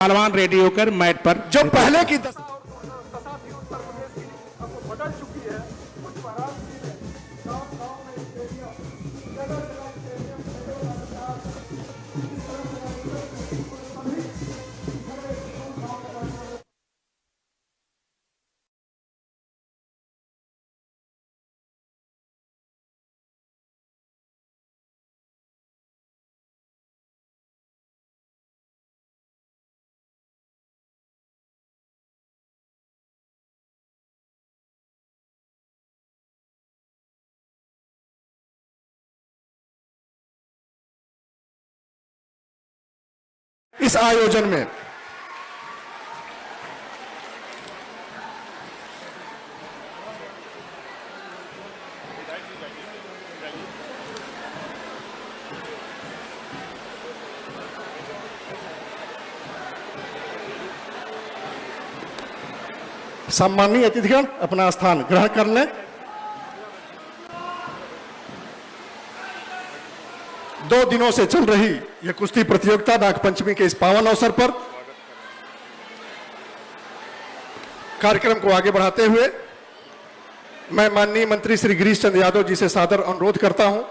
पहलवान रेडी होकर मैट पर जो पहले की बदल चुकी है। कुछ महाराज जी ने गाँव में स्टेडियम जगह जगह स्टेडियम इस आयोजन में सम्मानीय अतिथिगण अपना स्थान ग्रहण कर लें। दो दिनों से चल रही यह कुश्ती प्रतियोगिता नागपंचमी के इस पावन अवसर पर कार्यक्रम को आगे बढ़ाते हुए मैं माननीय मंत्री श्री गिरीश चंद्र यादव जी से सादर अनुरोध करता हूं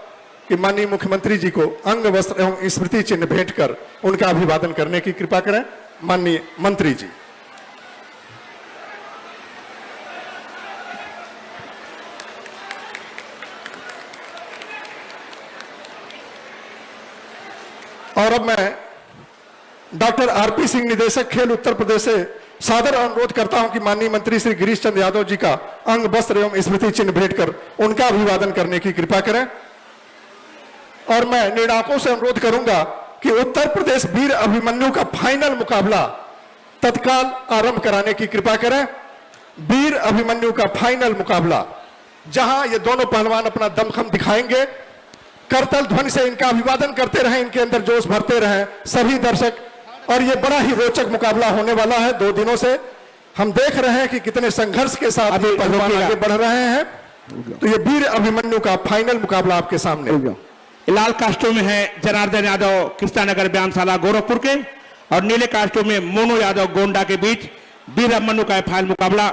कि माननीय मुख्यमंत्री जी को अंग वस्त्र एवं स्मृति चिन्ह भेंट कर उनका अभिवादन करने की कृपा करें। माननीय मंत्री जी। और अब मैं डॉक्टर आरपी सिंह निदेशक खेल उत्तर प्रदेश से सादर अनुरोध करता हूं कि माननीय मंत्री श्री गिरीश चंद्र यादव जी का अंग वस्त्र एवं स्मृति चिन्ह भेंट कर उनका अभिवादन करने की कृपा करें। और मैं निर्णायकों से अनुरोध करूंगा कि उत्तर प्रदेश वीर अभिमन्यु का फाइनल मुकाबला तत्काल आरंभ कराने की कृपा करें। वीर अभिमन्यु का फाइनल मुकाबला जहां ये दोनों पहलवान अपना दमखम दिखाएंगे, करतल ध्वनि से इनका अभिवादन करते रहे, इनके अंदर जोश भरते रहे सभी दर्शक। और ये बड़ा ही रोचक मुकाबला होने वाला है। 2 दिनों से हम देख रहे हैं कि कितने संघर्ष के साथ अभी पहलवान आगे बढ़ रहे हैं। तो ये वीर अभिमन्यु का फाइनल मुकाबला आपके सामने। लाल कास्टूम में है जनार्दन यादव कृष्णानगर व्यायामशाला गोरखपुर के और नीले कास्टूम में मोनू यादव गोंडा के बीच वीर अभिमन्यु का फाइनल मुकाबला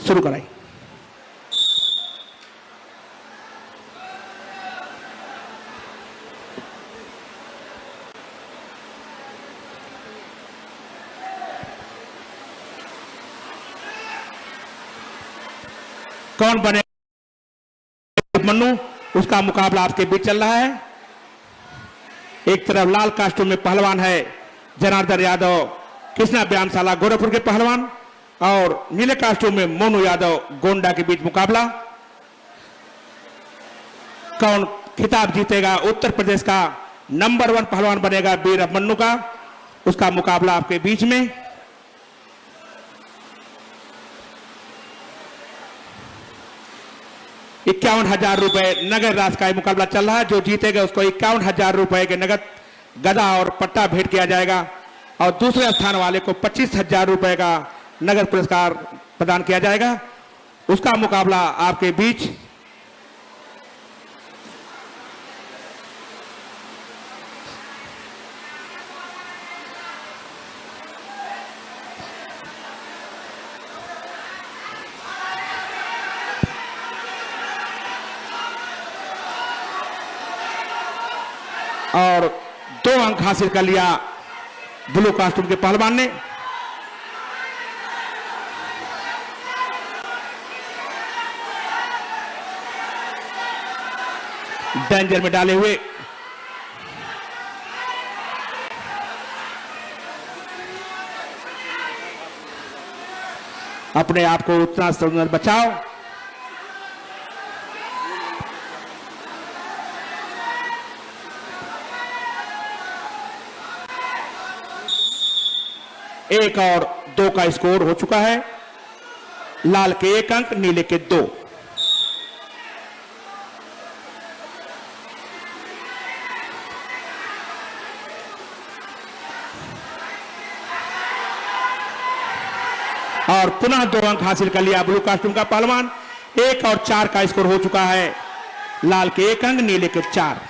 शुरू कराई। कौन बने मन्नू, उसका मुकाबला आपके बीच चल रहा है। एक तरफ लाल कास्टूम में पहलवान है जनार्दन यादव कृष्णा व्यायामशाला गोरखपुर के पहलवान और नीले कास्टूम में मोनू यादव गोंडा के बीच मुकाबला। कौन खिताब जीतेगा, उत्तर प्रदेश का नंबर 1 पहलवान बनेगा वीर अभिमन्यु का, उसका मुकाबला आपके बीच में। ₹51,000 नगद राशि का मुकाबला चल रहा है। जो जीतेगा उसको ₹51,000 के नगद गदा और पट्टा भेंट किया जाएगा और दूसरे स्थान वाले को ₹25,000 का नगद पुरस्कार प्रदान किया जाएगा। उसका मुकाबला आपके बीच और 2 अंक हासिल कर लिया ब्लू कास्टूम के पहलवान ने। डेंजर में डाले हुए अपने आप को उतना सुंदर बचाओ। एक और 2 का स्कोर हो चुका है। लाल के 1 अंक, नीले के 2। और पुनः 2 अंक हासिल कर लिया ब्लू कास्टूम का पहलवान। 1 और 4 का स्कोर हो चुका है। लाल के 1 अंक, नीले के 4।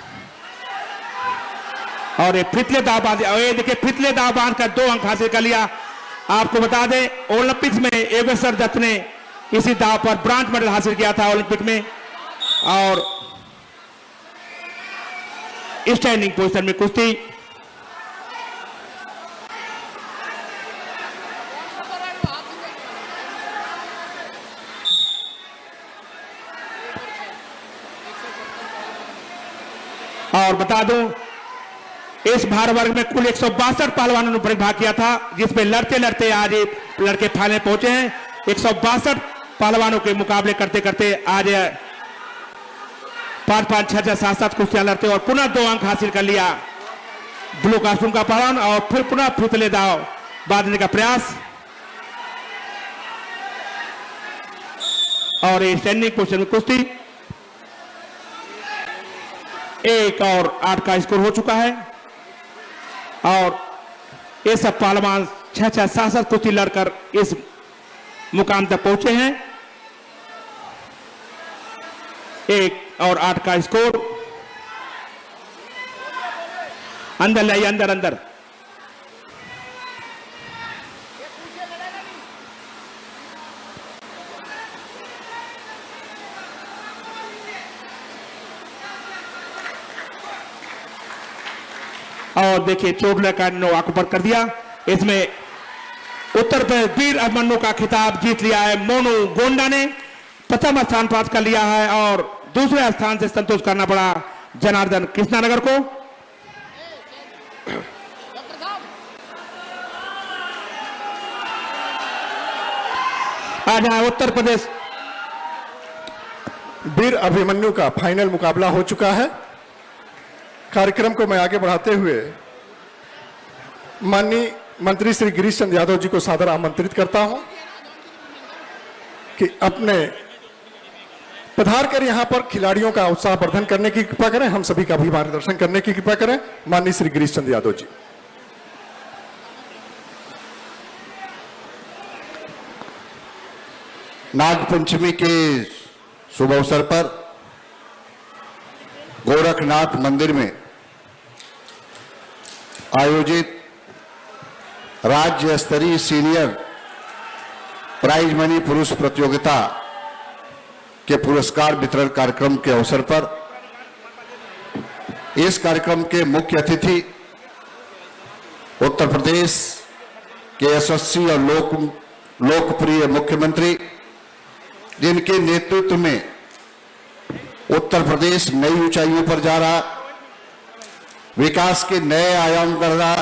और ये फितले दाव बांध, और ये देखिए फितले दाव बांध कर 2 अंक हासिल कर लिया। आपको बता दें ओलंपिक्स में योगेश्वर दत्त ने इसी दाव पर ब्रॉन्ज मेडल हासिल किया था ओलंपिक में। और स्टैंडिंग पोजीशन में कुश्ती और बता दूं इस भार वर्ग में कुल 162 पहलवानों ने भाग किया था, जिसमें लड़ते लड़ते आज ये लड़के फाइनल पहुंचे हैं। 162 पहलवानों के मुकाबले करते करते आज 5-5, 6-6, 7-7 कुश्तियां लड़ते और पुनः 2 अंक हासिल कर लिया ब्लू कास्ट्यूम का पहलवान। और फिर पुनः फितले दाव बांधने का प्रयास और ये स्टैंडिंग पोजीशन में कुश्ती 1 और 8 का स्कोर हो चुका है। और ये सब पहलवान 6-6, 7-7 कुश्ती लड़कर इस मुकाम तक पहुंचे हैं। 1 और 8 का स्कोर। अंदर लाइए, अंदर अंदर। और देखिए चोट लगा नोवा को ऊपर कर दिया। इसमें उत्तर प्रदेश वीर अभिमन्यु का खिताब जीत लिया है मोनू गोंडा ने, प्रथम स्थान प्राप्त कर लिया है। और दूसरे स्थान से संतोष करना पड़ा जनार्दन कृष्णानगर को। आज यहाँ उत्तर प्रदेश वीर अभिमन्यु का फाइनल मुकाबला हो चुका है। कार्यक्रम को मैं आगे बढ़ाते हुए माननीय मंत्री श्री गिरीश चंद्र यादव जी को सादर आमंत्रित करता हूं कि अपने पधार कर यहां पर खिलाड़ियों का उत्साह वर्धन करने की कृपा करें, हम सभी का भी मार्गदर्शन करने की कृपा करें। माननीय श्री गिरीश चंद्र यादव जी। नाग पंचमी के शुभ अवसर पर गोरखनाथ मंदिर में आयोजित राज्य स्तरीय सीनियर प्राइज मनी पुरुष प्रतियोगिता के पुरस्कार वितरण कार्यक्रम के अवसर पर इस कार्यक्रम के मुख्य अतिथि उत्तर प्रदेश के यशस्वी और लोकप्रिय मुख्यमंत्री, जिनके नेतृत्व में उत्तर प्रदेश नई ऊंचाइयों पर जा रहा, विकास के नए आयाम कर रहा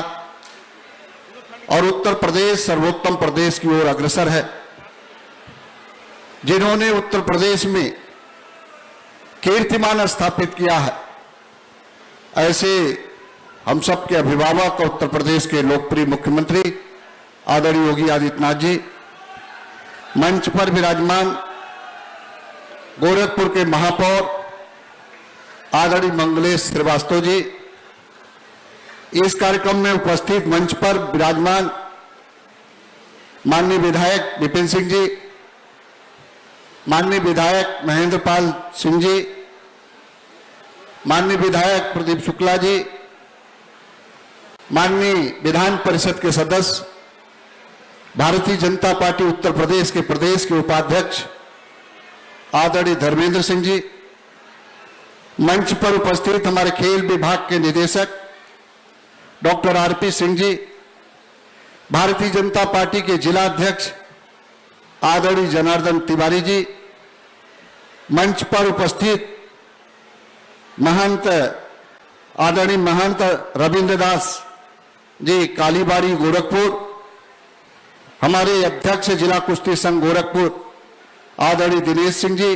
और उत्तर प्रदेश सर्वोत्तम प्रदेश की ओर अग्रसर है, जिन्होंने उत्तर प्रदेश में कीर्तिमान स्थापित किया है, ऐसे हम सब के अभिभावक उत्तर प्रदेश के लोकप्रिय मुख्यमंत्री आदरणीय योगी आदित्यनाथ जी, मंच पर विराजमान गोरखपुर के महापौर आदरणीय मंगलेश श्रीवास्तव जी, इस कार्यक्रम में उपस्थित मंच पर विराजमान माननीय विधायक विपिन सिंह जी, माननीय विधायक महेंद्र पाल सिंह जी, माननीय विधायक प्रदीप शुक्ला जी, माननीय विधान परिषद के सदस्य, भारतीय जनता पार्टी उत्तर प्रदेश के उपाध्यक्ष आदरणीय धर्मेंद्र सिंह जी, मंच पर उपस्थित हमारे खेल विभाग के निदेशक doctor RP Singh ji, Bharatiya Janata party के जिला अध्यक्ष आदरणीय जनार्दन तिवारी जी, मंच पर उपस्थित महंत आदरणीय महंत रविंद्र दास जी कालीबाड़ी गोरखपुर, हमारे अध्यक्ष जिला कुश्ती संघ गोरखपुर आदरणीय दिनेश सिंह जी,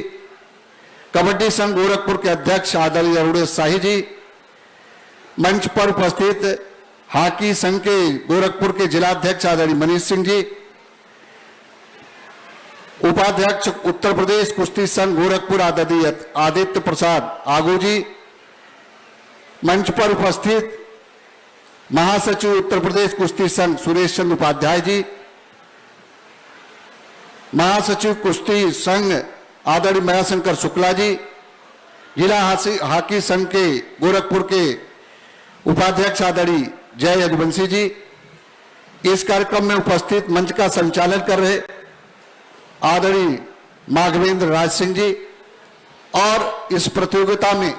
कबड्डी संघ गोरखपुर के अध्यक्ष आदरणीय अरुणेश शाही जी, मंच पर उपस्थित हॉकी संघ के गोरखपुर के जिलाध्यक्ष आदरणीय मनीष सिंह जी, उपाध्यक्ष उत्तर प्रदेश कुश्ती संघ गोरखपुर आदरणीय आदित्य प्रसाद आगू जी, मंच पर उपस्थित महासचिव उत्तर प्रदेश कुश्ती संघ सुरेश चंद्र उपाध्याय जी, महासचिव कुश्ती संघ आदरणीय मयाशंकर शुक्ला जी, जिला हॉकी संघ के गोरखपुर के उपाध्यक्ष आदरणीय जय यदुवंशी जी, इस कार्यक्रम में उपस्थित मंच का संचालन कर रहे आदरणीय माघवेंद्र राज सिंह जी और इस प्रतियोगिता में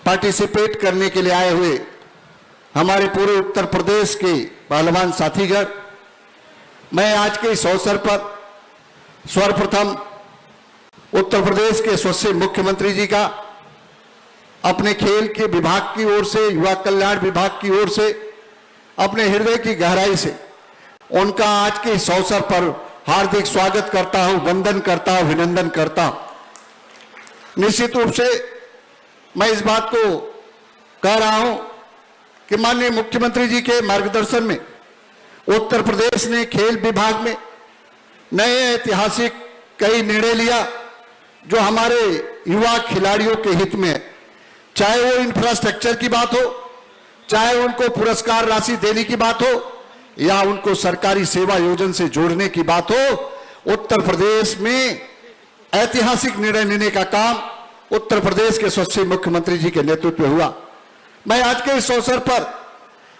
पार्टिसिपेट करने के लिए आए हुए हमारे पूरे उत्तर प्रदेश के पहलवान साथीगण, मैं आज के इस अवसर पर सर्वप्रथम उत्तर प्रदेश के यशस्वी मुख्यमंत्री जी का अपने खेल के विभाग की ओर से, युवा कल्याण विभाग की ओर से, अपने हृदय की गहराई से उनका आज के इस अवसर पर हार्दिक स्वागत करता हूं, वंदन करता हूं, अभिनंदन करता हूं। निश्चित रूप से मैं इस बात को कह रहा हूं कि माननीय मुख्यमंत्री जी के मार्गदर्शन में उत्तर प्रदेश ने खेल विभाग में नए ऐतिहासिक कई निर्णय लिया जो हमारे युवा खिलाड़ियों के हित में है। चाहे वो इंफ्रास्ट्रक्चर की बात हो, चाहे उनको पुरस्कार राशि देने की बात हो, या उनको सरकारी सेवा योजना से जोड़ने की बात हो, उत्तर प्रदेश में ऐतिहासिक निर्णय लेने का काम उत्तर प्रदेश के यशस्वी मुख्यमंत्री जी के नेतृत्व में हुआ। मैं आज के इस अवसर पर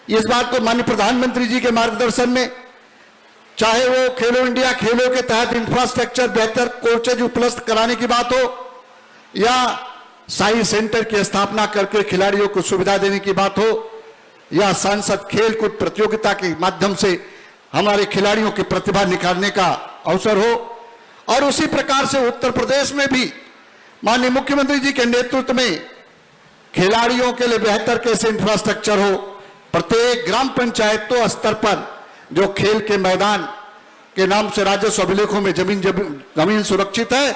इस बात को माननीय प्रधानमंत्री जी के मार्गदर्शन में, चाहे वो खेलो इंडिया खेलों के तहत इंफ्रास्ट्रक्चर, बेहतर कोचेज उपलब्ध कराने की बात हो, या साइंस सेंटर की स्थापना करके खिलाड़ियों को सुविधा देने की बात हो, या सांसद खेलकूद प्रतियोगिता के माध्यम से हमारे खिलाड़ियों की प्रतिभा निखारने का अवसर हो, और उसी प्रकार से उत्तर प्रदेश में भी माननीय मुख्यमंत्री जी के नेतृत्व में खिलाड़ियों के लिए बेहतर कैसे इंफ्रास्ट्रक्चर हो। प्रत्येक ग्राम पंचायतों स्तर पर जो खेल के मैदान के नाम से राजस्व अभिलेखों में जमीन सुरक्षित है,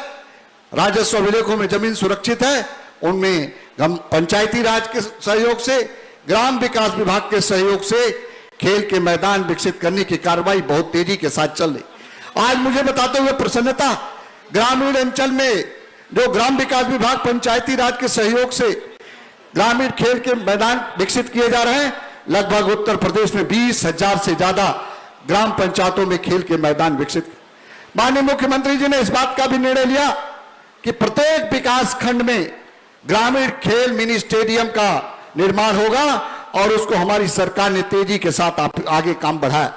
राजस्व अभिलेखों में जमीन सुरक्षित है, उनमें पंचायती राज के सहयोग से, ग्राम विकास विभाग के सहयोग से खेल के मैदान विकसित करने की कार्रवाई बहुत तेजी के साथ चल रही। आज मुझे बताते हुए प्रसन्नता, ग्रामीण अंचल में जो ग्राम विकास विभाग पंचायती राज के सहयोग से ग्रामीण खेल के मैदान विकसित किए जा रहे हैं, लगभग उत्तर प्रदेश में 20,000 से ज्यादा ग्राम पंचायतों में खेल के मैदान विकसित। माननीय मुख्यमंत्री जी ने इस बात का भी निर्णय लिया कि प्रत्येक विकास खंड में ग्रामीण खेल मिनी स्टेडियम का निर्माण होगा, और उसको हमारी सरकार ने तेजी के साथ आगे काम बढ़ाया।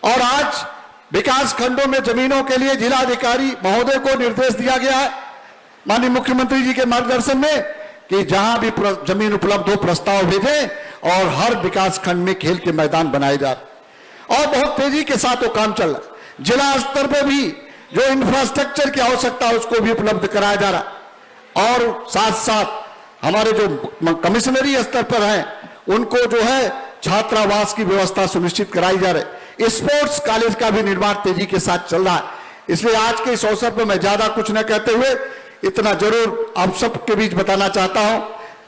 और आज विकास खंडों में जमीनों के लिए जिलाधिकारी महोदय को निर्देश दिया गया है माननीय मुख्यमंत्री जी के मार्गदर्शन में कि जहां भी जमीन उपलब्ध हो प्रस्ताव भेजें, और हर विकास खंड में खेल के मैदान बनाए जा रहे, और बहुत तेजी के साथ वो काम चल रहा। जिला स्तर पर भी जो इंफ्रास्ट्रक्चर की आवश्यकता है उसको भी उपलब्ध कराया जा रहा, और साथ साथ हमारे जो कमिश्नरी स्तर पर हैं उनको जो है छात्रावास की व्यवस्था सुनिश्चित कराई जा रही। स्पोर्ट्स कॉलेज का भी निर्माण तेजी के साथ चल रहा है। इसलिए आज के इस अवसर पर मैं ज्यादा कुछ न कहते हुए इतना जरूर आप सबके बीच बताना चाहता हूं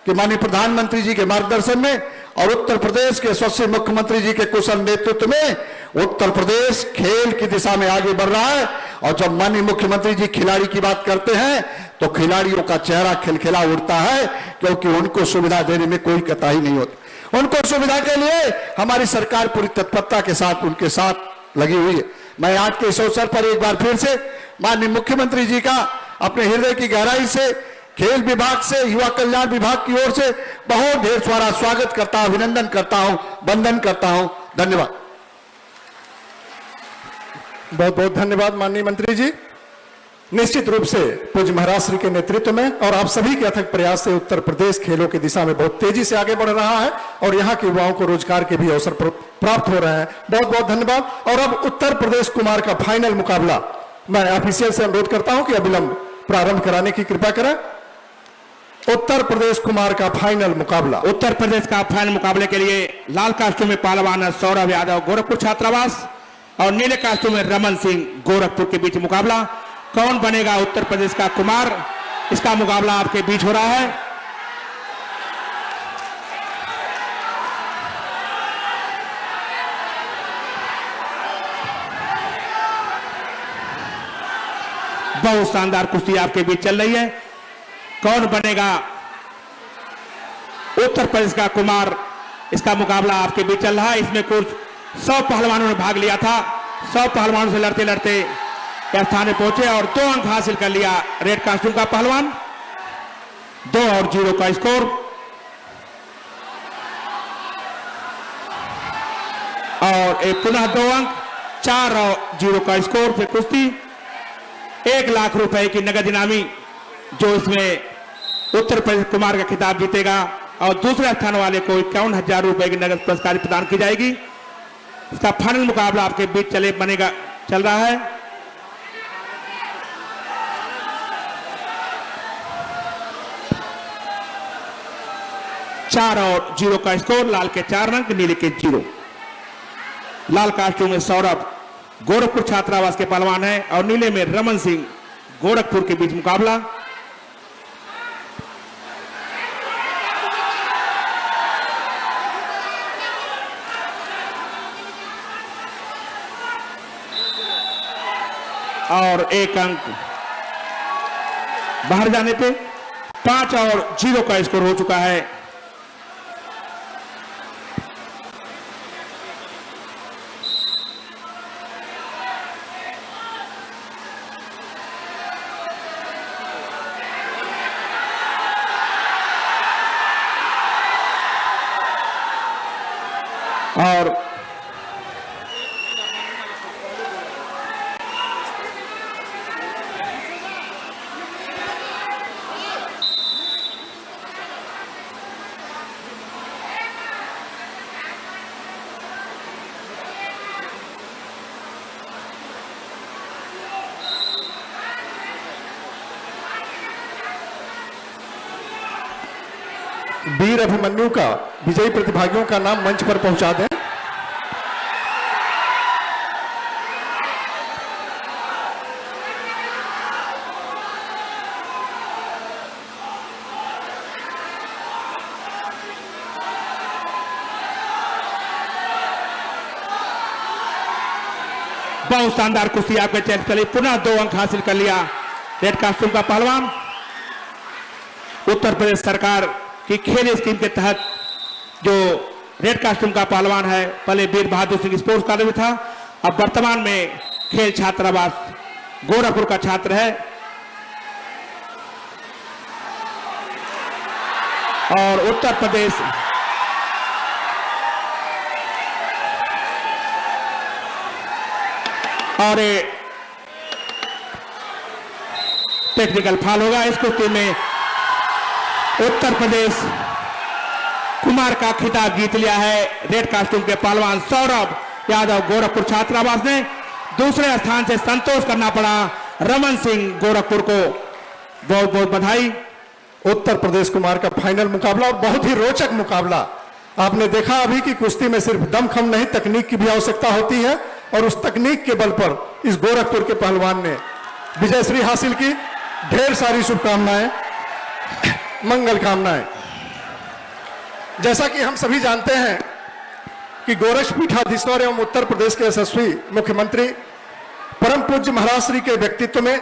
कि माननीय प्रधानमंत्री जी के मार्गदर्शन में और उत्तर प्रदेश के यशस्वी मुख्यमंत्री जी के कुशल नेतृत्व में उत्तर प्रदेश खेल की दिशा में आगे बढ़ रहा है। और जब माननीय मुख्यमंत्री जी खिलाड़ी की बात करते हैं तो खिलाड़ियों का चेहरा खिलखिला उठता है, क्योंकि उनको सुविधा देने में कोई कताई नहीं होती। उनको सुविधा के लिए हमारी सरकार पूरी तत्परता के साथ उनके साथ लगी हुई है। मैं आज के इस अवसर पर एक बार फिर से माननीय मुख्यमंत्री जी का अपने हृदय की गहराई से, खेल विभाग से, युवा कल्याण विभाग की ओर से बहुत ढेर सारा स्वागत करता हूं, अभिनंदन करता हूं, वंदन करता हूं। धन्यवाद। बहुत बहुत धन्यवाद माननीय मंत्री जी। निश्चित रूप से पूज्य महाराज श्री के नेतृत्व में और आप सभी के अथक प्रयास से उत्तर प्रदेश खेलों की दिशा में बहुत तेजी से आगे बढ़ रहा है, और यहाँ के युवाओं को रोजगार के भी अवसर प्राप्त हो रहे हैं। बहुत बहुत धन्यवाद। और अब उत्तर प्रदेश कुमार का फाइनल मुकाबला मैं ऑफिशियल से अनुरोध करता हूं कि अविलंब प्रारंभ कराने की कृपा करें। उत्तर प्रदेश कुमार का फाइनल मुकाबला। उत्तर प्रदेश का फाइनल मुकाबले के लिए लाल कास्टूम में पहलवान सौरभ यादव गोरखपुर छात्रावास और नीले कास्टूम में रमन सिंह गोरखपुर के बीच मुकाबला। कौन बनेगा उत्तर प्रदेश का कुमार, इसका मुकाबला आपके बीच हो रहा है। बहुत शानदार कुश्ती आपके बीच चल रही है। कौन बनेगा उत्तर प्रदेश का कुमार, इसका मुकाबला आपके बीच चल रहा है। इसमें कुछ 100 पहलवानों ने भाग लिया था। 100 पहलवानों से लड़ते लड़ते स्थान में पहुंचे और 2 अंक हासिल कर लिया रेड कास्टूम का पहलवान। 2 और 0 का स्कोर। और एक पुनः 2 अंक, 4-0 का स्कोर पे कुश्ती। 1 लाख रुपए की नगद इनामी जो इसमें उत्तर प्रदेश कुमार का खिताब जीतेगा और दूसरे स्थान वाले को 51,000 रुपए की नगद पुरस्कार प्रदान की जाएगी। इसका फाइनल मुकाबला आपके बीच चल रहा है। चार और 0 का स्कोर, लाल के 4 अंक, नीले के 0। लाल कास्ट्यूम में सौरभ गोरखपुर छात्रावास के पहलवान हैं और नीले में रमन सिंह गोरखपुर के बीच मुकाबला। और 1 अंक बाहर जाने पे 5 और 0 का स्कोर हो चुका है। और वीर अभिमन्यु का विजयी प्रतिभागियों का नाम मंच पर पहुंचा दें। बहुत शानदार कुश्ती आपके चेक चली, पुनः 2 अंक हासिल कर लिया रेड कास्ट्यूम का पहलवान। उत्तर प्रदेश सरकार की खेल स्कीम के तहत जो रेड कास्ट्यूम का पहलवान है, पहले वीर बहादुर सिंह स्पोर्ट्स अकादमी में था, अब वर्तमान में खेल छात्रावास गोरखपुर का छात्र है। और उत्तर प्रदेश और टेक्निकल फाल होगा इस कुश्ती में। उत्तर प्रदेश कुमार का खिताब जीत लिया है रेड कास्ट्यूम के पहलवान सौरभ यादव गोरखपुर छात्रावास ने। दूसरे स्थान से संतोष करना पड़ा रमन सिंह गोरखपुर को। बहुत बहुत बधाई। उत्तर प्रदेश कुमार का फाइनल मुकाबला और बहुत ही रोचक मुकाबला। आपने देखा अभी कि कुश्ती में सिर्फ दमखम नहीं, तकनीक की भी आवश्यकता होती है और उस तकनीक के बल पर इस गोरखपुर के पहलवान ने विजयश्री हासिल की। ढेर सारी शुभकामनाएं, मंगल कामनाएं। जैसा कि हम सभी जानते हैं कि गोरक्षपीठाधीश्वर एवं उत्तर प्रदेश के यशस्वी मुख्यमंत्री परम पूज्य महाराज श्री के व्यक्तित्व में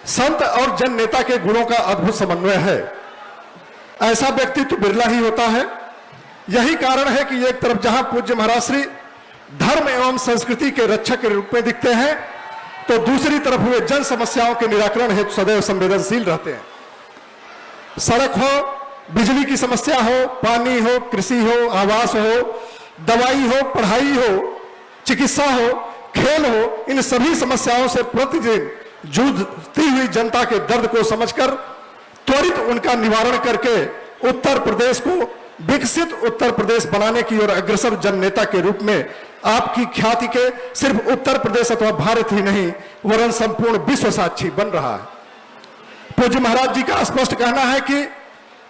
संत और जन नेता के गुणों का अद्भुत समन्वय है। ऐसा व्यक्तित्व बिरला ही होता है। यही कारण है कि एक तरफ जहां पूज्य महाराज श्री धर्म एवं संस्कृति के रक्षक के रूप में दिखते हैं, तो दूसरी तरफ वे जन समस्याओं के निराकरण हेतु सदैव संवेदनशील रहते हैं। सड़क हो, बिजली की समस्या हो, पानी हो, कृषि हो, आवास हो, दवाई हो, पढ़ाई हो, चिकित्सा हो, खेल हो, इन सभी समस्याओं से प्रतिदिन जूझती हुई जनता के दर्द को समझकर त्वरित उनका निवारण करके उत्तर प्रदेश को विकसित उत्तर प्रदेश बनाने की ओर अग्रसर जन नेता के रूप में आपकी ख्याति के सिर्फ उत्तर प्रदेश अथवा भारत ही नहीं वरन संपूर्ण विश्व साक्षी बन रहा है। पूज्य महाराज जी का स्पष्ट कहना है कि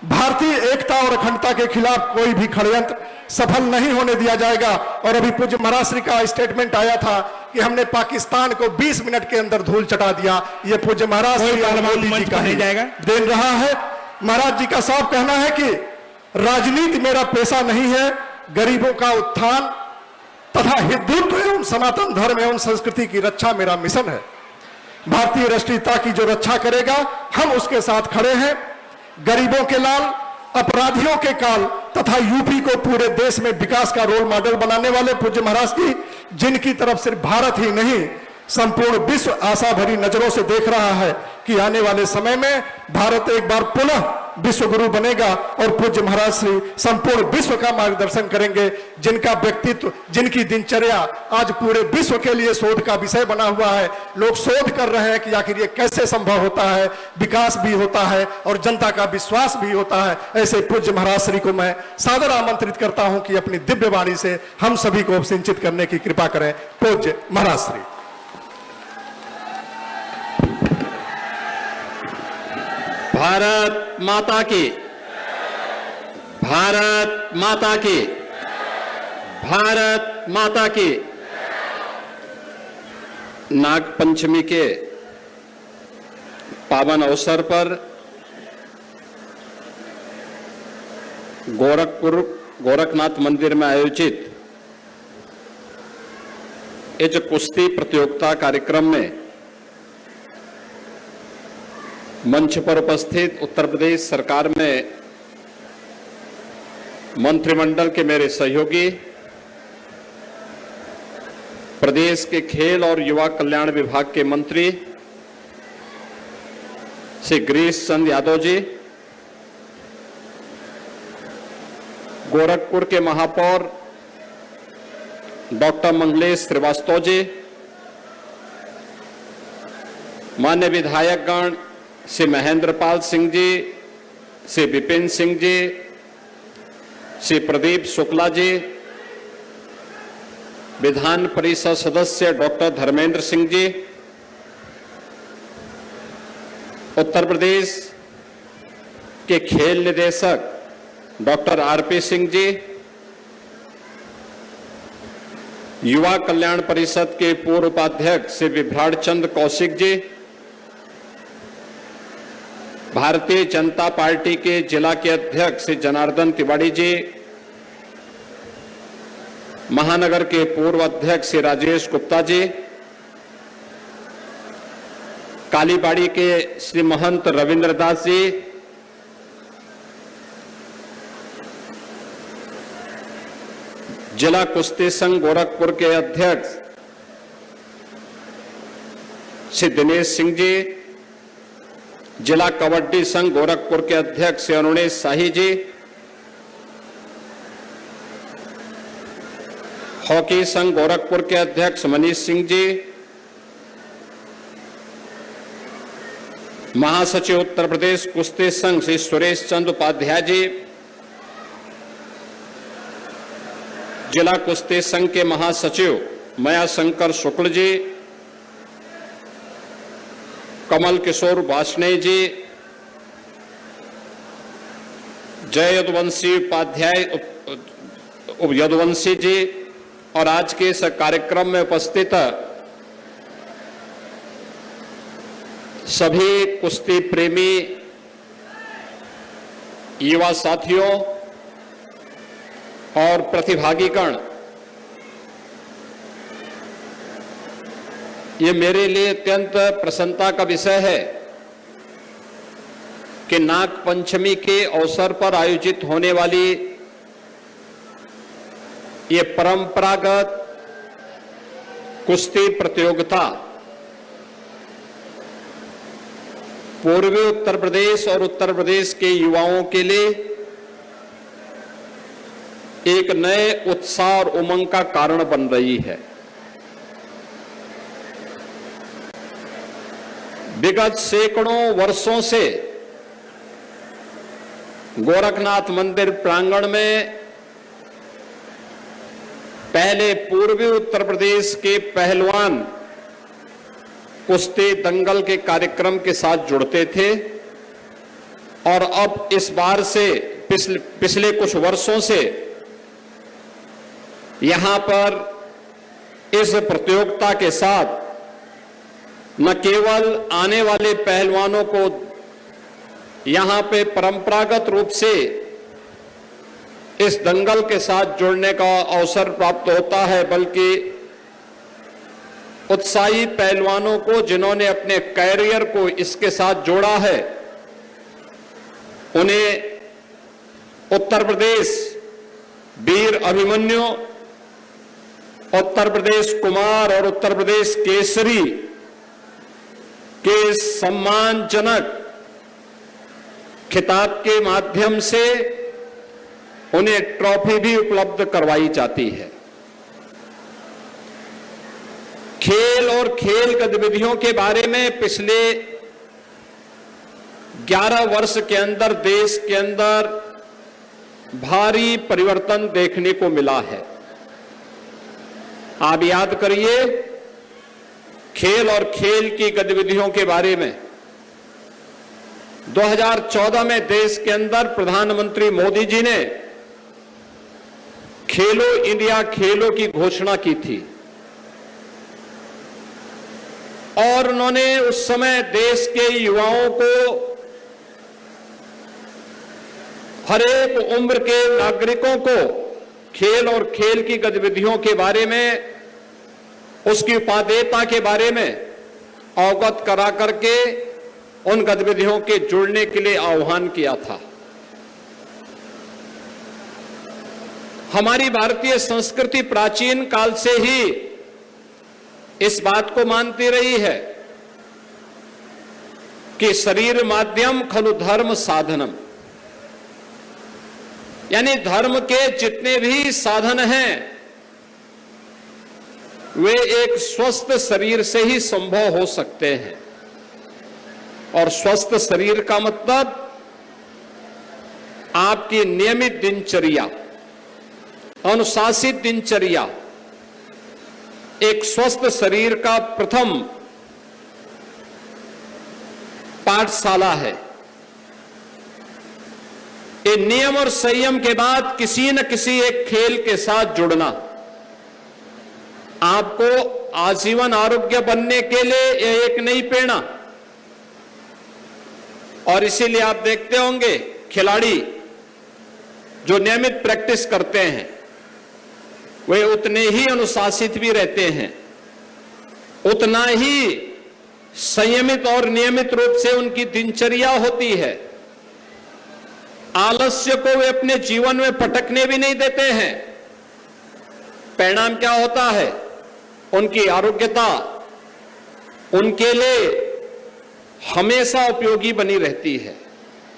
भारतीय एकता और अखंडता के खिलाफ कोई भी षड्यंत्र सफल नहीं होने दिया जाएगा। और अभी पूज्य महाराज श्री का स्टेटमेंट आया था कि हमने पाकिस्तान को 20 मिनट के अंदर धूल चटा दिया। ये पूज्य महाराज श्री और मोदी जी का नहीं जाएगा देन रहा है। महाराज जी का साफ कहना है कि राजनीति मेरा पेशा नहीं है, गरीबों का उत्थान तथा हिंदुत्व एवं सनातन धर्म एवं संस्कृति की रक्षा मेरा मिशन है। भारतीय राष्ट्रीयता की जो रक्षा करेगा हम उसके साथ खड़े हैं। गरीबों के लाल, अपराधियों के काल तथा यूपी को पूरे देश में विकास का रोल मॉडल बनाने वाले पूज्य महाराज की, जिनकी तरफ सिर्फ भारत ही नहीं संपूर्ण विश्व आशा भरी नजरों से देख रहा है कि आने वाले समय में भारत एक बार पुनः विश्व गुरु बनेगा और पूज्य महाराज श्री संपूर्ण विश्व का मार्गदर्शन करेंगे, जिनका व्यक्तित्व, जिनकी दिनचर्या आज पूरे विश्व के लिए शोध का विषय बना हुआ है। लोग शोध कर रहे हैं कि आखिर ये कैसे संभव होता है, विकास भी होता है और जनता का विश्वास भी होता है। ऐसे पूज्य महाराज श्री को मैं सादर आमंत्रित करता हूं कि अपनी दिव्य वाणी से हम सभी को सिंचित करने की कृपा करें। पूज्य महाराज श्री। भारत माता की, भारत माता की, भारत माता की। नाग पंचमी के पावन अवसर पर गोरखनाथ मंदिर में आयोजित इस कुश्ती प्रतियोगिता कार्यक्रम में मंच पर उपस्थित उत्तर प्रदेश सरकार में मंत्रिमंडल के मेरे सहयोगी, प्रदेश के खेल और युवा कल्याण विभाग के मंत्री श्री गिरीश चंद यादव जी, गोरखपुर के महापौर डॉक्टर मंगलेश श्रीवास्तव जी, मान्य विधायकगण श्री महेंद्रपाल सिंह जी, श्री विपिन सिंह जी, श्री प्रदीप शुक्ला जी, विधान परिषद सदस्य डॉक्टर धर्मेंद्र सिंह जी, उत्तर प्रदेश के खेल निदेशक डॉक्टर आरपी सिंह जी, युवा कल्याण परिषद के पूर्व उपाध्यक्ष श्री विभ्राट चंद्र कौशिक जी, भारतीय जनता पार्टी के जिला के अध्यक्ष श्री जनार्दन तिवारी जी, महानगर के पूर्व अध्यक्ष श्री राजेश गुप्ता जी, कालीबाड़ी के श्री महंत रविंद्र दास जी, जिला कुश्ती संघ गोरखपुर के अध्यक्ष श्री दिनेश सिंह जी, जिला कबड्डी संघ गोरखपुर के अध्यक्ष श्री अरुणेश शाही जी, हॉकी संघ गोरखपुर के अध्यक्ष मनीष सिंह जी, महासचिव उत्तर प्रदेश कुश्ती संघ श्री सुरेश चंद्र उपाध्याय जी, जिला कुश्ती संघ के महासचिव मया शंकर शुक्ल जी, कमल किशोर वार्ष्णेय जी, जय यदुवंशी उपाध्याय यदुवंशी जी और आज के इस कार्यक्रम में उपस्थित सभी कुश्ती प्रेमी युवा साथियों और प्रतिभागीगण, ये मेरे लिए अत्यंत प्रसन्नता का विषय है कि नाग पंचमी के अवसर पर आयोजित होने वाली ये परंपरागत कुश्ती प्रतियोगिता पूर्वी उत्तर प्रदेश और उत्तर प्रदेश के युवाओं के लिए एक नए उत्साह और उमंग का कारण बन रही है। विगत सैकड़ों वर्षों से गोरखनाथ मंदिर प्रांगण में पहले पूर्वी उत्तर प्रदेश के पहलवान कुश्ती दंगल के कार्यक्रम के साथ जुड़ते थे और अब इस बार से पिछले कुछ वर्षों से यहां पर इस प्रतियोगिता के साथ न केवल आने वाले पहलवानों को यहां पे परंपरागत रूप से इस दंगल के साथ जुड़ने का अवसर प्राप्त होता है, बल्कि उत्साही पहलवानों को जिन्होंने अपने कैरियर को इसके साथ जोड़ा है, उन्हें उत्तर प्रदेश वीर अभिमन्यु उत्तर प्रदेश कुमार और उत्तर प्रदेश केसरी के सम्मानजनक खिताब के माध्यम से उन्हें ट्रॉफी भी उपलब्ध करवाई जाती है। खेल और खेल गतिविधियों के बारे में पिछले 11 वर्ष के अंदर देश के अंदर भारी परिवर्तन देखने को मिला है। आप याद करिए, खेल और खेल की गतिविधियों के बारे में 2014 में देश के अंदर प्रधानमंत्री मोदी जी ने खेलो इंडिया खेलों की घोषणा की थी और उन्होंने उस समय देश के युवाओं को, हर एक उम्र के नागरिकों को खेल और खेल की गतिविधियों के बारे में, उसकी उपादेयता के बारे में अवगत करा करके उन गतिविधियों के जुड़ने के लिए आह्वान किया था। हमारी भारतीय संस्कृति प्राचीन काल से ही इस बात को मानती रही है कि शरीर माध्यम खलु धर्म साधनम, यानी धर्म के जितने भी साधन हैं वे एक स्वस्थ शरीर से ही संभव हो सकते हैं। और स्वस्थ शरीर का मतलब आपकी नियमित दिनचर्या, अनुशासित दिनचर्या एक स्वस्थ शरीर का प्रथम पाठशाला है। ये नियम और संयम के बाद किसी न किसी एक खेल के साथ जुड़ना आपको आजीवन आरोग्य बनने के लिए यह एक नई प्रेरणा। और इसीलिए आप देखते होंगे खिलाड़ी जो नियमित प्रैक्टिस करते हैं वे उतने ही अनुशासित भी रहते हैं, उतना ही संयमित और नियमित रूप से उनकी दिनचर्या होती है। आलस्य को वे अपने जीवन में पटकने भी नहीं देते हैं। परिणाम क्या होता है? उनकी आरोग्यता उनके लिए हमेशा उपयोगी बनी रहती है।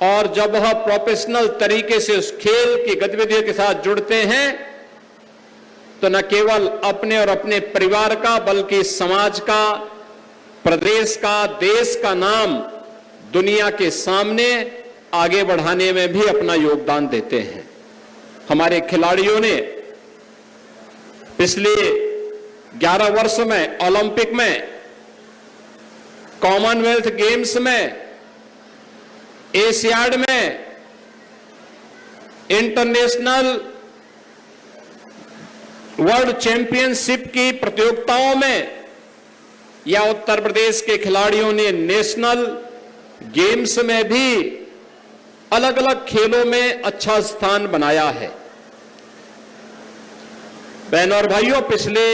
और जब वह प्रोफेशनल तरीके से उस खेल की गतिविधियों के साथ जुड़ते हैं तो न केवल अपने और अपने परिवार का बल्कि समाज का, प्रदेश का, देश का नाम दुनिया के सामने आगे बढ़ाने में भी अपना योगदान देते हैं। हमारे खिलाड़ियों ने पिछले 11 वर्ष में ओलंपिक में, कॉमनवेल्थ गेम्स में, एशियाड में, इंटरनेशनल वर्ल्ड चैंपियनशिप की प्रतियोगिताओं में या उत्तर प्रदेश के खिलाड़ियों ने नेशनल गेम्स में भी अलग अलग खेलों में अच्छा स्थान बनाया है। बहनों और भाइयों, पिछले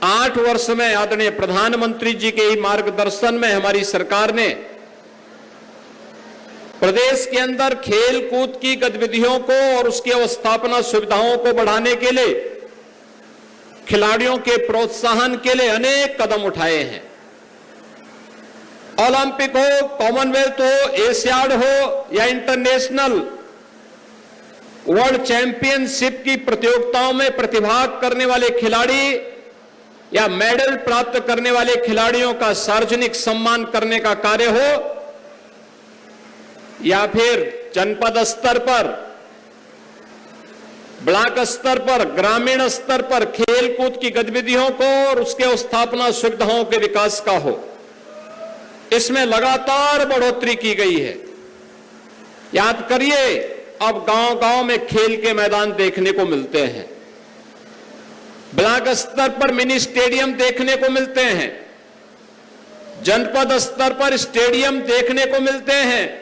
8 वर्ष में आदरणीय प्रधानमंत्री जी के मार्गदर्शन में हमारी सरकार ने प्रदेश के अंदर खेल कूद की गतिविधियों को और उसकी अवस्थापना सुविधाओं को बढ़ाने के लिए, खिलाड़ियों के प्रोत्साहन के लिए अनेक कदम उठाए हैं। ओलंपिक हो, कॉमनवेल्थ हो, एशियाड हो या इंटरनेशनल वर्ल्ड चैंपियनशिप की प्रतियोगिताओं में प्रतिभाग करने वाले खिलाड़ी या मेडल प्राप्त करने वाले खिलाड़ियों का सार्वजनिक सम्मान करने का कार्य हो या फिर जनपद स्तर पर, ब्लॉक स्तर पर, ग्रामीण स्तर पर खेल कूद की गतिविधियों को और उसके स्थापना सुविधाओं के विकास का हो, इसमें लगातार बढ़ोतरी की गई है। याद करिए, अब गांव-गांव में खेल के मैदान देखने को मिलते हैं, ब्लॉक स्तर पर मिनी स्टेडियम देखने को मिलते हैं, जनपद स्तर पर स्टेडियम देखने को मिलते हैं,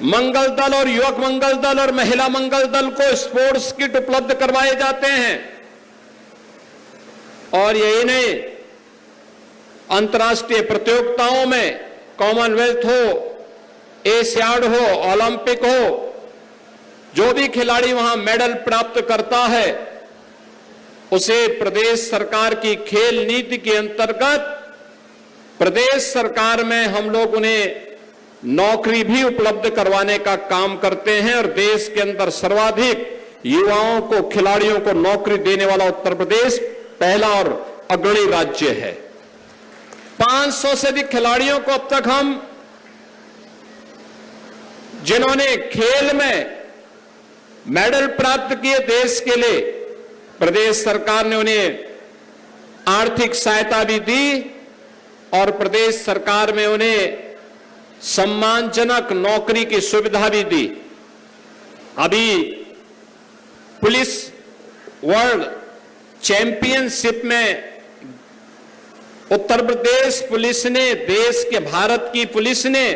मंगल दल और युवक मंगल दल और महिला मंगल दल को स्पोर्ट्स किट उपलब्ध करवाए जाते हैं। और यही नहीं, अंतर्राष्ट्रीय प्रतियोगिताओं में कॉमनवेल्थ हो, एशियाड हो, ओलंपिक हो, जो भी खिलाड़ी वहां मेडल प्राप्त करता है उसे प्रदेश सरकार की खेल नीति के अंतर्गत प्रदेश सरकार में हम लोग उन्हें नौकरी भी उपलब्ध करवाने का काम करते हैं और देश के अंदर सर्वाधिक युवाओं को, खिलाड़ियों को नौकरी देने वाला उत्तर प्रदेश पहला और अग्रणी राज्य है। 500 से अधिक खिलाड़ियों को अब तक हम, जिन्होंने खेल में मेडल प्राप्त किए देश के लिए, प्रदेश सरकार ने उन्हें आर्थिक सहायता भी दी और प्रदेश सरकार में उन्हें सम्मानजनक नौकरी की सुविधा भी दी। अभी पुलिस वर्ल्ड चैंपियनशिप में उत्तर प्रदेश पुलिस ने, देश के भारत की पुलिस ने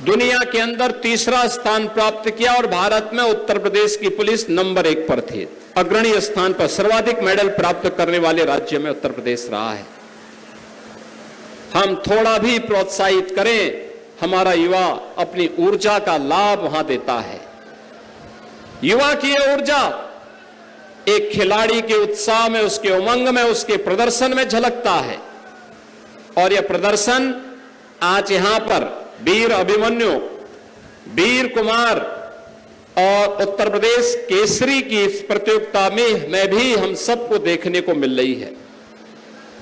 दुनिया के अंदर तीसरा स्थान प्राप्त किया और भारत में उत्तर प्रदेश की पुलिस नंबर 1 पर थी। अग्रणी स्थान पर सर्वाधिक मेडल प्राप्त करने वाले राज्य में उत्तर प्रदेश रहा है। हम थोड़ा भी प्रोत्साहित करें, हमारा युवा अपनी ऊर्जा का लाभ वहां देता है। युवा की यह ऊर्जा एक खिलाड़ी के उत्साह में, उसके उमंग में, उसके प्रदर्शन में झलकता है और यह प्रदर्शन आज यहां पर वीर अभिमन्यु, वीर कुमार और उत्तर प्रदेश केसरी की इस प्रतियोगिता में भी हम सबको देखने को मिल रही है।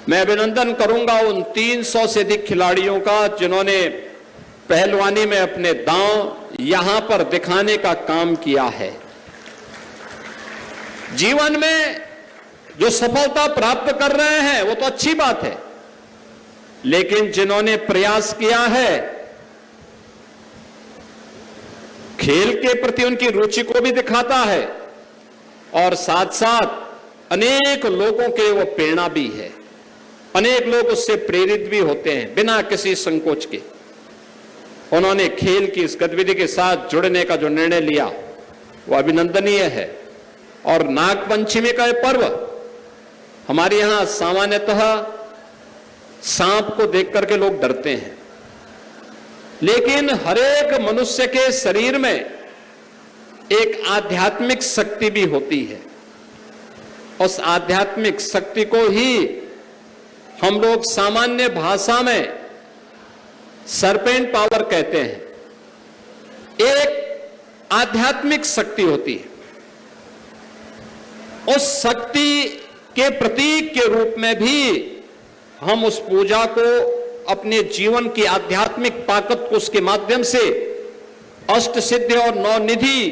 मैं अभिनंदन करूंगा उन 300 से अधिक खिलाड़ियों का जिन्होंने पहलवानी में अपने दांव यहां पर दिखाने का काम किया है। जीवन में जो सफलता प्राप्त कर रहे हैं वो तो अच्छी बात है, लेकिन जिन्होंने प्रयास किया है, खेल के प्रति उनकी रुचि को भी दिखाता है और साथ साथ अनेक लोगों के वो प्रेरणा भी है। अनेक लोग उससे प्रेरित भी होते हैं बिना किसी संकोच के। उन्होंने खेल की इस गतिविधि के साथ जुड़ने का जो निर्णय लिया वो अभिनंदनीय है। और नागपंचमी का यह पर्व, हमारे यहां सामान्यतः सांप को देख करके लोग डरते हैं, लेकिन हरेक मनुष्य के शरीर में एक आध्यात्मिक शक्ति भी होती है। उस आध्यात्मिक शक्ति को ही हम लोग सामान्य भाषा में सरपेंट पावर कहते हैं। एक आध्यात्मिक शक्ति होती है, उस शक्ति के प्रतीक के रूप में भी हम उस पूजा को अपने जीवन की आध्यात्मिक ताकत को उसके माध्यम से अष्ट सिद्धि और नौ निधि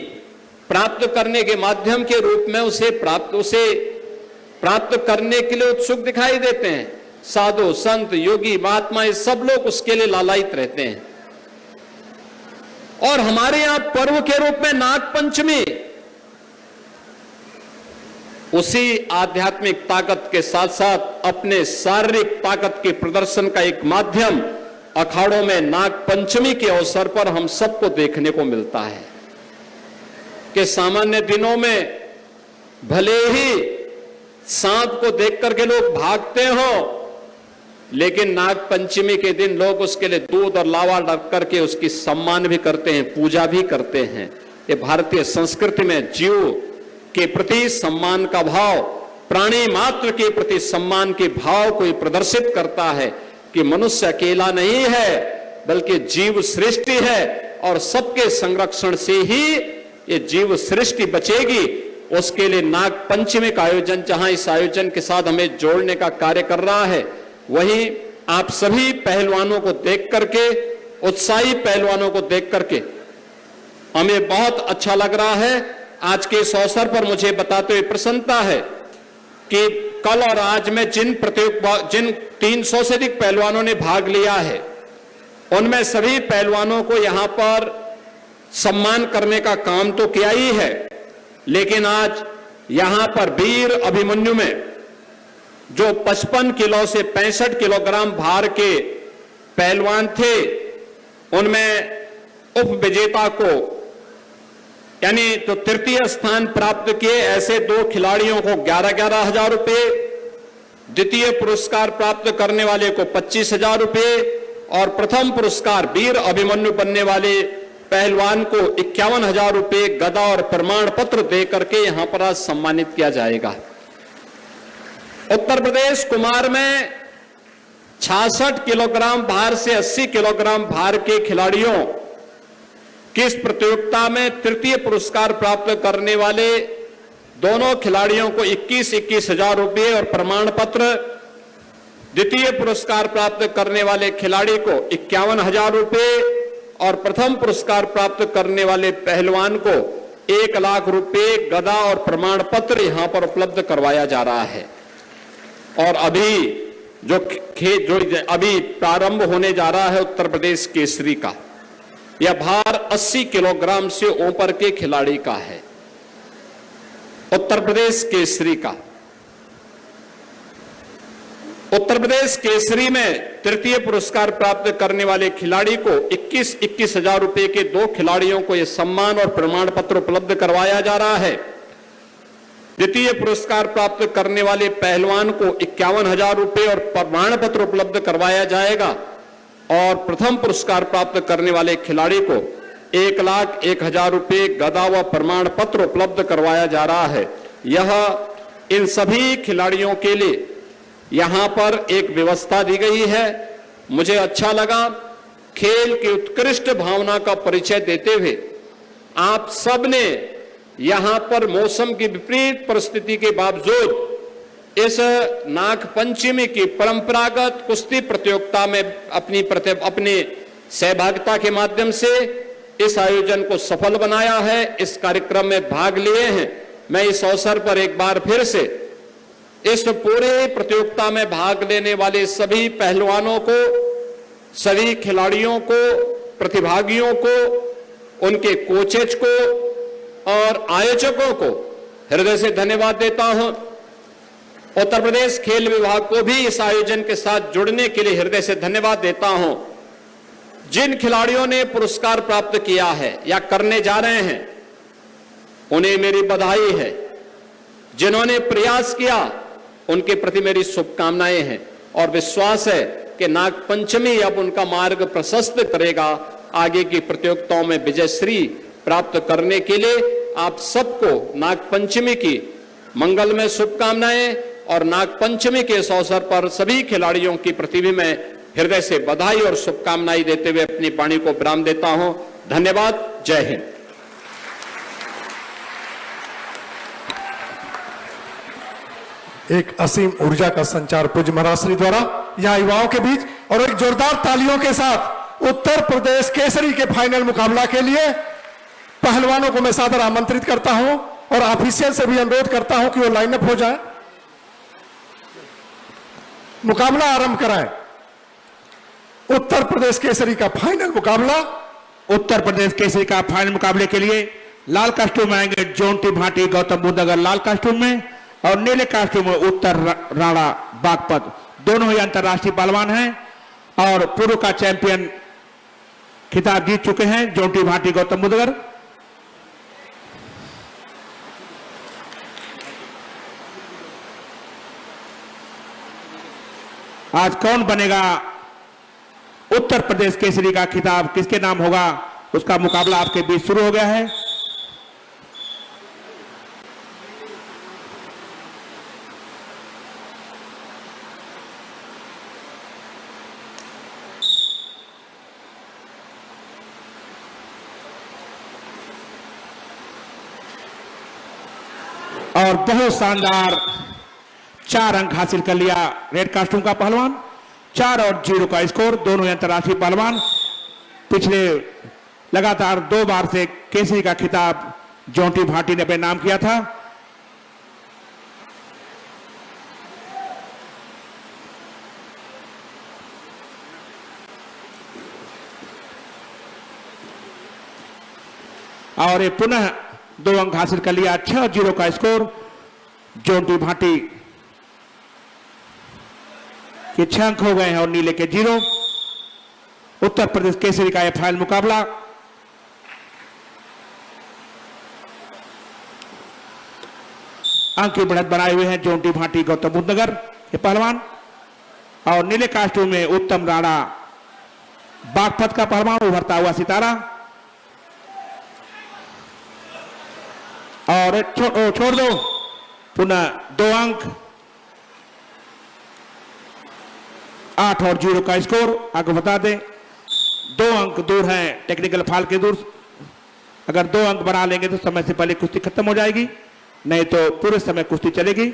प्राप्त करने के माध्यम के रूप में उसे प्राप्त करने के लिए उत्सुक दिखाई देते हैं। साधु संत योगी महात्मा ये सब लोग उसके लिए लालायित रहते हैं। और हमारे यहां पर्व के रूप में नागपंचमी उसी आध्यात्मिक ताकत के साथ साथ अपने शारीरिक ताकत के प्रदर्शन का एक माध्यम अखाड़ों में नागपंचमी के अवसर पर हम सबको देखने को मिलता है कि सामान्य दिनों में भले ही सांप को देख करके लोग भागते हो, लेकिन नागपंचमी के दिन लोग उसके लिए दूध और लावा रख करके उसकी सम्मान भी करते हैं, पूजा भी करते हैं। ये भारतीय संस्कृति में जीव के प्रति सम्मान का भाव, प्राणी मात्र के प्रति सम्मान के भाव को प्रदर्शित करता है कि मनुष्य अकेला नहीं है बल्कि जीव सृष्टि है और सबके संरक्षण से ही ये जीव सृष्टि बचेगी। उसके लिए नाग पंचमी का आयोजन, जहां इस आयोजन के साथ हमें जोड़ने का कार्य कर रहा है, वहीं आप सभी पहलवानों को देख करके, उत्साही पहलवानों को देख करके हमें बहुत अच्छा लग रहा है। आज के इस अवसर पर मुझे बताते हुए प्रसन्नता है कि कल और आज में जिन 300 से अधिक पहलवानों ने भाग लिया है, उनमें सभी पहलवानों को यहां पर सम्मान करने का काम तो किया ही है, लेकिन आज यहां पर वीर अभिमन्यु में जो 55 किलो से 65 किलोग्राम भार के पहलवान थे, उनमें उप विजेता को यानी तो तृतीय स्थान प्राप्त किए ऐसे 2 खिलाड़ियों को 11,000 हजार रुपए, द्वितीय पुरस्कार प्राप्त करने वाले को 25,000 रुपए और प्रथम पुरस्कार वीर अभिमन्यु बनने वाले पहलवान को 51,000 रुपए गदा और प्रमाण पत्र दे करके यहां पर आज सम्मानित किया जाएगा। उत्तर प्रदेश कुमार में 66 किलोग्राम भार से 80 किलोग्राम भार के खिलाड़ियों की इस प्रतियोगिता में तृतीय पुरस्कार प्राप्त करने वाले दोनों खिलाड़ियों को 21,000 रुपए और प्रमाण पत्र, द्वितीय पुरस्कार प्राप्त करने वाले खिलाड़ी को 51,000 रुपए और प्रथम पुरस्कार प्राप्त करने वाले पहलवान को 1 लाख रुपए गदा और प्रमाण पत्र यहां पर उपलब्ध करवाया जा रहा है। और अभी जो अभी प्रारंभ होने जा रहा है उत्तर प्रदेश केसरी का, यह भार 80 किलोग्राम से ऊपर के खिलाड़ी का है। उत्तर प्रदेश केसरी का, उत्तर प्रदेश केसरी में तृतीय पुरस्कार प्राप्त करने वाले खिलाड़ी को 21,000 रुपए के 2 खिलाड़ियों को यह सम्मान और प्रमाण पत्र उपलब्ध करवाया जा रहा है। द्वितीय पुरस्कार प्राप्त करने वाले पहलवान को 51,000 रुपए और प्रमाण पत्र उपलब्ध करवाया जाएगा और प्रथम पुरस्कार प्राप्त करने वाले खिलाड़ी को 1,01,000 रुपए गदा व प्रमाण पत्र उपलब्ध करवाया जा रहा है। यह इन सभी खिलाड़ियों के लिए यहां पर एक व्यवस्था दी गई है। मुझे अच्छा लगा, खेल की उत्कृष्ट भावना का परिचय देते हुए आप सब ने यहां पर मौसम की विपरीत परिस्थिति के बावजूद इस नाग पंचमी की परंपरागत कुश्ती प्रतियोगिता में अपनी सहभागिता के माध्यम से इस आयोजन को सफल बनाया है, इस कार्यक्रम में भाग लिए हैं। मैं इस अवसर पर एक बार फिर से इस पूरे प्रतियोगिता में भाग लेने वाले सभी पहलवानों को, सभी खिलाड़ियों को, प्रतिभागियों को, उनके कोचेज को और आयोजकों को हृदय से धन्यवाद देता हूं। उत्तर प्रदेश खेल विभाग को भी इस आयोजन के साथ जुड़ने के लिए हृदय से धन्यवाद देता हूं। जिन खिलाड़ियों ने पुरस्कार प्राप्त किया है या करने जा रहे हैं, उन्हें मेरी बधाई है। जिन्होंने प्रयास किया, उनके प्रति मेरी शुभकामनाएं हैं और विश्वास है कि नाग पंचमी अब उनका मार्ग प्रशस्त करेगा आगे की प्रतियोगिताओं में विजयश्री प्राप्त करने के लिए। आप सबको नाग पंचमी की मंगलमय शुभकामनाएं और नाग पंचमी के इस अवसर पर सभी खिलाड़ियों की प्रति भी मैं हृदय से बधाई और शुभकामनाएं देते हुए अपनी वाणी को विराम देता हूं। धन्यवाद। जय हिंद। एक असीम ऊर्जा का संचार पूज्य महाराज श्री द्वारा यहाँ युवाओं के बीच, और एक जोरदार तालियों के साथ उत्तर प्रदेश केसरी के फाइनल मुकाबला के लिए पहलवानों को मैं सादर आमंत्रित करता हूं और ऑफिशियल से भी अनुरोध करता हूं कि वो लाइनअप हो जाए, मुकाबला आरंभ कराएं। उत्तर प्रदेश केसरी का फाइनल मुकाबला। उत्तर प्रदेश केसरी का फाइनल मुकाबले के लिए लाल कास्ट्यूम में आएंगे जोंटी भाटी गौतम बुद्ध नगर लाल कास्ट्यूम में, और नीले कास्ट्यूम में उत्तर राणा बागपत। दोनों ही अंतर्राष्ट्रीय पहलवान हैं और पूर्व का चैंपियन खिताब जीत चुके हैं जोंटी भाटी गौतम बुद्ध नगर। आज कौन बनेगा उत्तर प्रदेश केसरी का खिताब, किसके नाम होगा, उसका मुकाबला आपके बीच शुरू हो गया है। और बहुत शानदार 4 अंक हासिल कर लिया रेड कास्ट्यूम का पहलवान। 4 और 0 का स्कोर। दोनों अंतर्राष्ट्रीय पहलवान पिछले लगातार 2 बार से केसरी का खिताब जोंटी भाटी ने अपने नाम किया था। और ये पुनः 2 अंक हासिल कर लिया। 6 और 0 का स्कोर। जोंटी भाटी के 6 अंक हो गए हैं और नीले के 0। उत्तर प्रदेश केसरी का यह फाइनल मुकाबला। अंक की बढ़त बनाए हुए हैं जोंटी भाटी गौतम बुद्ध नगर के पहलवान, और नीले कास्ट्यूम में उत्तम राणा बागपत का पहलवान, उभरता हुआ सितारा। और छोड़ दो, पुनः 2 अंक, 8 और 0 का स्कोर। आपको बता दें 2 अंक दूर हैं टेक्निकल फाल के दूर। अगर 2 अंक बना लेंगे तो समय से पहले कुश्ती खत्म हो जाएगी, नहीं तो पूरे समय कुश्ती चलेगी।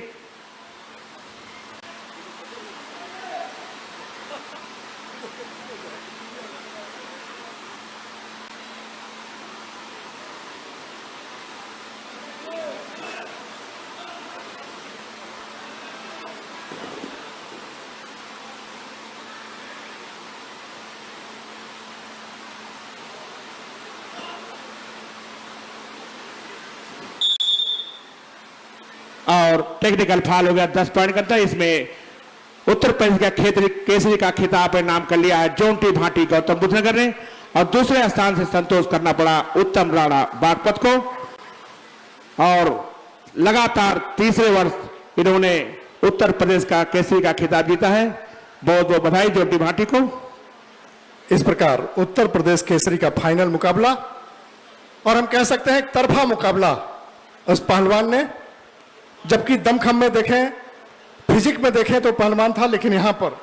और टेक्निकल फाल हो गया 10 पॉइंट करता है। इसमें उत्तर प्रदेश का केसरी का खिताब नाम कर लिया है जोंटी भाटी गौतम बुद्ध नगर ने, और दूसरे स्थान से संतोष करना पड़ा उत्तम राणा बागपत को। और लगातार तीसरे वर्ष इन्होंने उत्तर प्रदेश का केसरी का खिताब जीता है। बहुत बहुत बधाई जोंटी भाटी को। इस प्रकार उत्तर प्रदेश केसरी का फाइनल मुकाबला, और हम कह सकते हैं एक तरफा मुकाबला उस पहलवान ने, जबकि दमखम में देखें, फिजिक में देखें तो पहलवान था, लेकिन यहां पर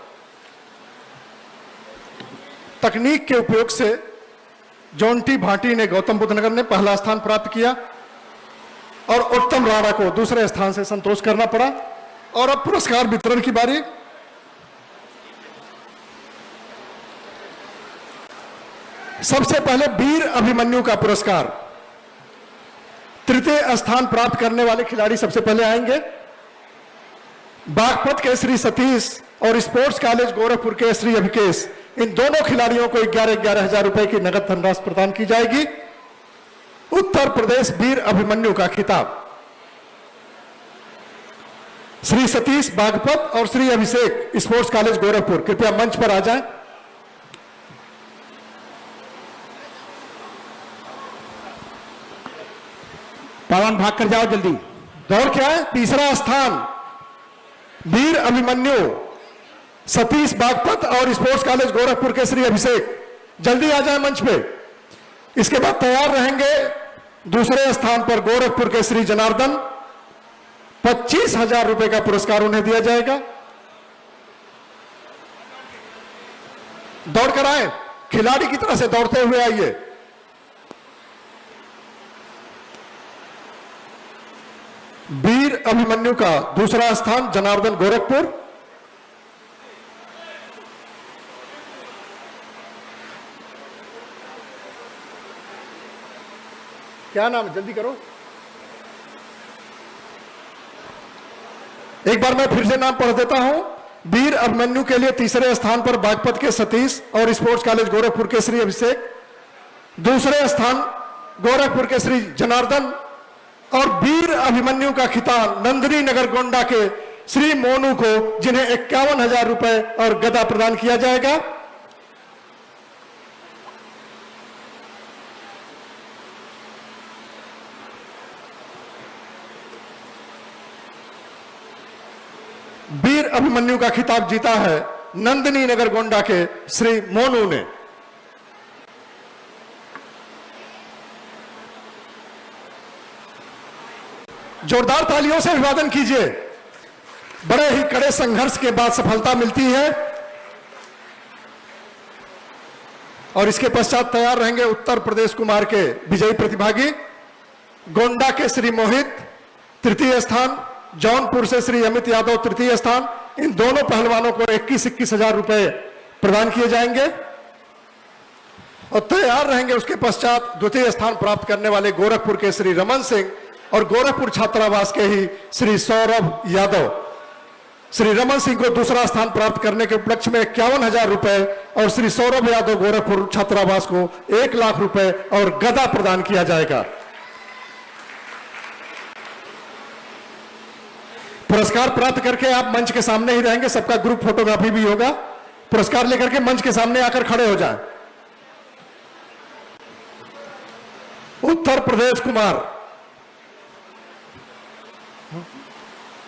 तकनीक के उपयोग से जोंटी भाटी ने गौतम बुद्ध नगर ने पहला स्थान प्राप्त किया और उत्तम राणा को दूसरे स्थान से संतोष करना पड़ा। और अब पुरस्कार वितरण की बारी। सबसे पहले वीर अभिमन्यु का पुरस्कार तृतीय स्थान प्राप्त करने वाले खिलाड़ी सबसे पहले आएंगे। बागपत के श्री सतीश और स्पोर्ट्स कॉलेज गोरखपुर के श्री अभिकेश, इन दोनों खिलाड़ियों को 11,000 11,000 रुपए की नगद धनराशि प्रदान की जाएगी। उत्तर प्रदेश वीर अभिमन्यु का खिताब श्री सतीश बागपत और श्री अभिषेक स्पोर्ट्स कॉलेज गोरखपुर, कृपया मंच पर आ जाएं। पवन भाग कर जाओ जल्दी। दौड़ क्या है? तीसरा स्थान वीर अभिमन्यु सतीश बागपत और स्पोर्ट्स कॉलेज गोरखपुर के श्री अभिषेक, जल्दी आ जाए मंच पे। इसके बाद तैयार रहेंगे दूसरे स्थान पर गोरखपुर के श्री जनार्दन, 25,000 रुपए का पुरस्कार उन्हें दिया जाएगा। दौड़ कर आए, खिलाड़ी की तरह से दौड़ते हुए आइए। वीर अभिमन्यु का दूसरा स्थान जनार्दन गोरखपुर, क्या नाम है? जल्दी करो। एक बार मैं फिर से नाम पढ़ देता हूं। वीर अभिमन्यु के लिए तीसरे स्थान पर बागपत के सतीश और स्पोर्ट्स कॉलेज गोरखपुर के श्री अभिषेक, दूसरे स्थान गोरखपुर के श्री जनार्दन, और वीर अभिमन्यु का खिताब नंदिनी नगर गोंडा के श्री मोनू को, जिन्हें 51,000 रुपए और गदा प्रदान किया जाएगा। वीर अभिमन्यु का खिताब जीता है नंदिनी नगर गोंडा के श्री मोनू ने। जोरदार तालियों से अभिवादन कीजिए। बड़े ही कड़े संघर्ष के बाद सफलता मिलती है। और इसके पश्चात तैयार रहेंगे उत्तर प्रदेश कुमार के विजयी प्रतिभागी, गोंडा के श्री मोहित तृतीय स्थान, जौनपुर से श्री अमित यादव तृतीय स्थान। इन दोनों पहलवानों को 21,000 रुपए प्रदान किए जाएंगे। और तैयार रहेंगे उसके पश्चात द्वितीय स्थान प्राप्त करने वाले गोरखपुर के श्री रमन सिंह और गोरखपुर छात्रावास के ही श्री सौरभ यादव। श्री रमन सिंह को दूसरा स्थान प्राप्त करने के उपलक्ष्य में 51,000 रुपए और श्री सौरभ यादव गोरखपुर छात्रावास को 1,00,000 रुपए और गदा प्रदान किया जाएगा। पुरस्कार प्राप्त करके आप मंच के सामने ही रहेंगे, सबका ग्रुप फोटोग्राफी भी होगा। पुरस्कार लेकर के मंच के सामने आकर खड़े हो जाएं। उत्तर प्रदेश कुमार,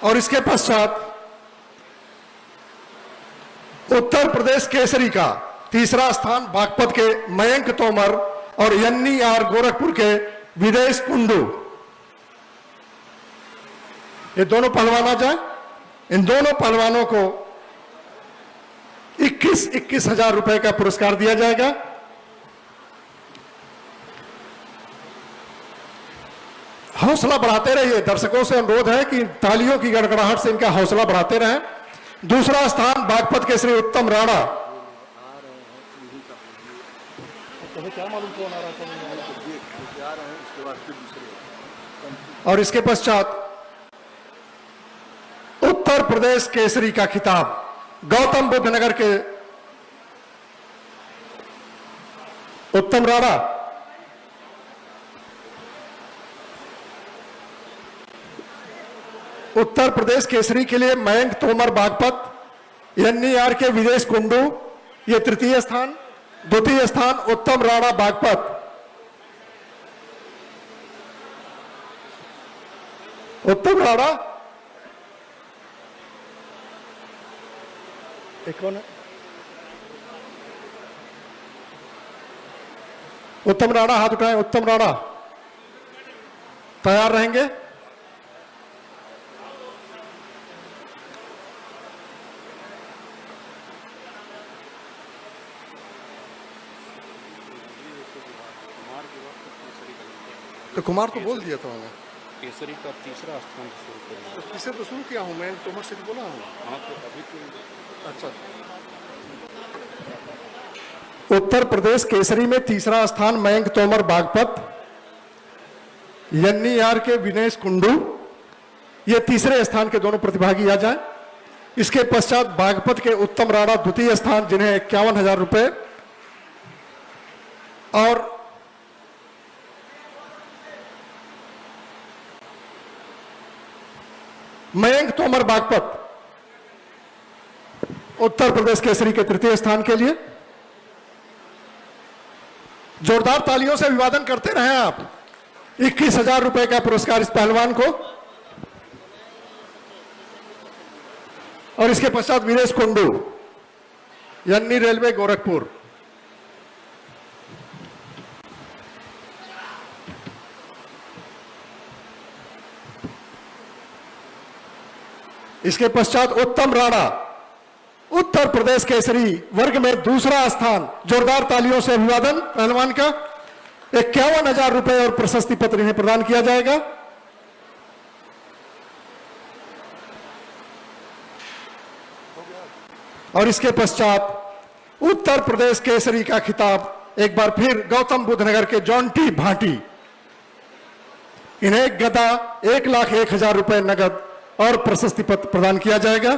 और इसके पश्चात उत्तर प्रदेश केसरी का तीसरा स्थान बागपत के मयंक तोमर और NER गोरखपुर के विदेश कुंडू। ये दोनों पहलवान आ जाए। इन दोनों पहलवानों को 21-21 हजार रुपए का पुरस्कार दिया जाएगा। हौसला बढ़ाते रहिए। दर्शकों से अनुरोध है कि तालियों की गड़गड़ाहट से इनका हौसला बढ़ाते रहें। दूसरा स्थान बागपत के श्री उत्तम राणा। और इसके पश्चात उत्तर प्रदेश केसरी का खिताब गौतम बुद्ध नगर के उत्तम राणा। उत्तर प्रदेश केसरी के लिए मयंक तोमर बागपत। एनईआर के विदेश कुंडू ये तृतीय स्थान। द्वितीय स्थान उत्तम राणा बागपत। उत्तम राणा एक कौन है? उत्तम राणा हाथ उठाएं। उत्तम राणा तैयार रहेंगे। तो कुमार को बोल दिया था मैंने। केसरी का तीसरा स्थान शुरू कर तो किसे तो शुरू किया हूं मैं, तोमर से बोला हूं। हाँ तो अभी तो अच्छा। उत्तर प्रदेश केसरी में तीसरा स्थान मयंक तोमर बागपत। एनईआर के विनेश कुंडू ये तीसरे स्थान के दोनों प्रतिभागी आ जाएं। इसके पश्चात बागपत के उत्तम राणा द्वितीय स्थान, जिन्हें 51,000 रुपए, और मयंक तोमर बागपत उत्तर प्रदेश केसरी के तृतीय स्थान के लिए। जोरदार तालियों से अभिवादन करते रहें आप। 21,000 रुपए का पुरस्कार इस पहलवान को। और इसके पश्चात वीरेश कुंडू, यन्नी रेलवे गोरखपुर। इसके पश्चात उत्तम राणा उत्तर प्रदेश केसरी वर्ग में दूसरा स्थान। जोरदार तालियों से अभिवादन पहलवान का। 51,000 रुपए और प्रशस्ति पत्र इन्हें प्रदान किया जाएगा। और इसके पश्चात उत्तर प्रदेश केसरी का खिताब एक बार फिर गौतम बुद्ध नगर के जॉन टी भाटी। इन्हें गदा 1,01,000 रुपए नगद और प्रशस्ति पत्र प्रदान किया जाएगा।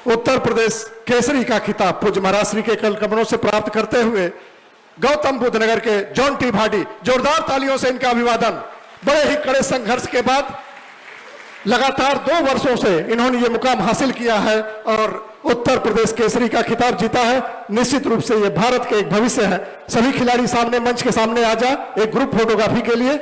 उत्तर प्रदेश केसरी का खिताब पूज्य महाराज श्री के कल कमलों से प्राप्त करते हुए गौतम बुद्ध नगर के जॉन टी भाटी। जोरदार तालियों से इनका अभिवादन। बड़े ही कड़े संघर्ष के बाद लगातार 2 वर्षों से इन्होंने ये मुकाम हासिल किया है और उत्तर प्रदेश केसरी का खिताब जीता है। निश्चित रूप से ये भारत के एक भविष्य है। सभी खिलाड़ी सामने मंच के सामने आ जाए एक ग्रुप फोटोग्राफी के लिए।